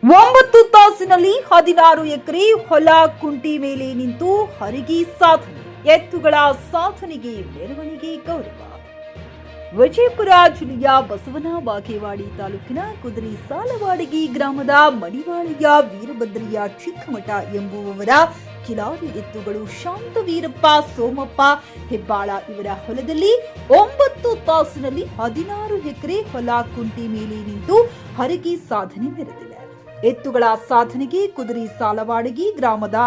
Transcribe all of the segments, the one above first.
9 ತಾಸಿನಲ್ಲಿ 16 ಎಕರೆ ಹೊಲ ಕುಂಟಿ ಮೇಲೆ ನಿಂತು ಹರಿಗಿ ಸಾಧನೆ. ಎತ್ತುಗಳ ಸಾಧನೆಗೆ ಮೆರವಣಿಗೆ ಗೌರವ. ವಿಜಯಪುರ ಜಿಲ್ಲೆಯ ಬಸವನ ಬಾಗೇವಾಡಿ ತಾಲೂಕಿನ ಕುದುರೆ ಸಾಲವಾಡಗಿ ಗ್ರಾಮದ ಮಡಿವಾಳೆಯ ವೀರಭದ್ರಯ್ಯ ಚಿಕ್ಕಮಠ ಎಂಬುವವರ ಕಿಲಾರಿ ಎತ್ತುಗಳು ಶಾಂತವೀರಪ್ಪ ಸೋಮಪ್ಪ ಹೆಬ್ಬಾಳ ಇವರ ಹೊಲದಲ್ಲಿ 9 ತಾಸಿನಲ್ಲಿ 16 ಎಕರೆ ಹೊಲ ಕುಂಟಿ ಮೇಲೆ ನಿಂತು ಹರಿಗಿ ಸಾಧನೆ ಮೆರೆದಿವೆ. ಎತ್ತುಗಳ ಸಾಧನೆಗೆ ಕುದುರೆ ಸಾಲವಾಡಗಿ ಗ್ರಾಮದ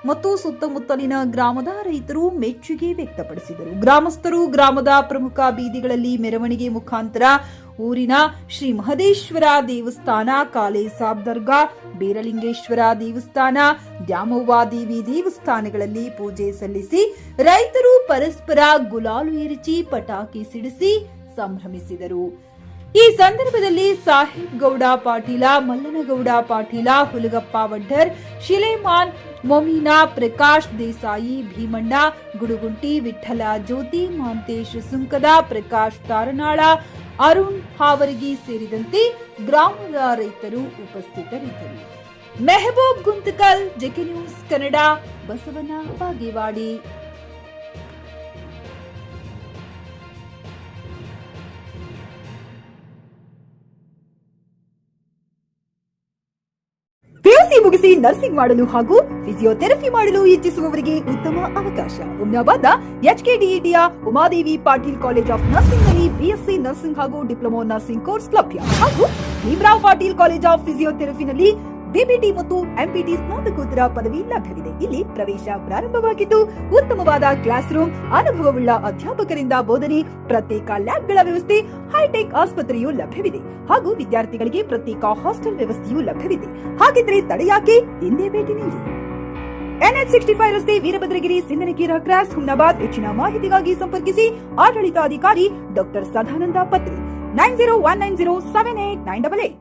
ಮತ್ತು ಸುತ್ತಮುತ್ತಲಿನ ಗ್ರಾಮದ ರೈತರು ಮೆಚ್ಚುಗೆ ವ್ಯಕ್ತಪಡಿಸಿದರು. ಗ್ರಾಮಸ್ಥರು ಗ್ರಾಮದ ಪ್ರಮುಖ ಬೀದಿಗಳಲ್ಲಿ ಮೆರವಣಿಗೆ ಮುಖಾಂತರ ಊರಿನ ಶ್ರೀ ಮಹದೇಶ್ವರ ದೇವಸ್ಥಾನ, ಕಾಲೇಸಾಬ್ ದರ್ಗಾ, ಬೀರಲಿಂಗೇಶ್ವರ ದೇವಸ್ಥಾನ, ದ್ಯಾಮವ್ವ ದೇವಿ ದೇವಸ್ಥಾನಗಳಲ್ಲಿ ಪೂಜೆ ಸಲ್ಲಿಸಿ ರೈತರು ಪರಸ್ಪರ ಗುಲಾಲು ಎರಚಿ ಪಟಾಕಿ ಸಿಡಿಸಿ ಸಂಭ್ರಮಿಸಿದರು. ಈ ಸಂದರ್ಭದಲ್ಲಿ ಸಾಹೇಬ್ ಗೌಡ ಪಾಟೀಲ, ಮಲ್ಲನಗೌಡ ಪಾಟೀಲ, ಹುಲಗಪ್ಪ ವಡ್ಡರ್, ಶಿಲೇಮಾನ್, ಮೊಮಿನಾ, ಪ್ರಕಾಶ್ ದೇಸಾಯಿ, ಭೀಮಣ್ಣ ಗುಡುಗುಂಟಿ, ವಿಠಲ ಜ್ಯೋತಿ, ಮಹಾಂತೇಶ್ ಸುಂಕದ, ಪ್ರಕಾಶ್ ತಾರನಾಳ, ಅರುಣ್ ಹಾವರಗಿ ಸೇರಿದಂತೆ ಗ್ರಾಮದ ರೈತರು ಉಪಸ್ಥಿತರಿದ್ದರು. Mehboob Guntakal, JK news Kannada, Basavana Bagewadi. PUC ಮುಗಿಸಿ ನರ್ಸಿಂಗ್ ಮಾಡಲು ಹಾಗೂ ಫಿಸಿಯೋಥೆರಪಿ ಮಾಡಲು ಇಚ್ಛಿಸುವವರಿಗೆ ಉತ್ತಮ ಅವಕಾಶ. ಹುಮ್ನಾಬಾದ್ನ HKDETಯ Umadevi Patil college of nursing ನಲ್ಲಿ ಬಿಎಸ್ಸಿ ನರ್ಸಿಂಗ್ ಹಾಗೂ ಡಿಪ್ಲೊಮಾ ನರ್ಸಿಂಗ್ ಕೋರ್ಸ್ ಲಭ್ಯ. ಹಾಗೂ ಭೀಮರಾವ್ ಪಾಟೀಲ್ ಕಾಲೇಜ್ ಆಫ್ ಫಿಸಿಯೋಥೆರಪಿನಲ್ಲಿ ಬಿಬಿಟಿ ಮತ್ತು ಎಂಪಿಟಿ ಸ್ನಾತಕೋತ್ತರ ಪದವಿ ಲಭ್ಯವಿದೆ. ಇಲ್ಲಿ ಪ್ರವೇಶ ಪ್ರಾರಂಭವಾಗಿದ್ದು ಉತ್ತಮವಾದ ಕ್ಲಾಸ್ ರೂಮ್, ಅನುಭವವುಳ್ಳ ಅಧ್ಯಾಪಕರಿಂದ ಬೋಧನೆ, ಪ್ರತ್ಯೇಕ ಲ್ಯಾಬ್ಗಳ ವ್ಯವಸ್ಥೆ, ಹೈಟೆಕ್ ಆಸ್ಪತ್ರೆಯೂ ಲಭ್ಯವಿದೆ. ಹಾಗೂ ವಿದ್ಯಾರ್ಥಿಗಳಿಗೆ ಪ್ರತ್ಯೇಕ ಹಾಸ್ಟೆಲ್ ವ್ಯವಸ್ಥೆಯೂ ಲಭ್ಯವಿದೆ. ಹಾಗಿದ್ರೆ ತಡೆಯಾಕೆ, ಹಿಂದೆ ಭೇಟಿ ನೀಡಿ. NH65 ರಸ್ತೆ, ವೀರಭದ್ರಗಿರಿ, ಸಿಂದನಕೀರ ಕ್ರಾಸ್, ಹುಮ್ನಾಬಾದ್. ಹೆಚ್ಚಿನ ಮಾಹಿತಿಗಾಗಿ ಸಂಪರ್ಕಿಸಿ ಆಡಳಿತಾಧಿಕಾರಿ ಡಾಕ್ಟರ್ ಸದಾನಂದ ಪತ್ರಿ 9019078988.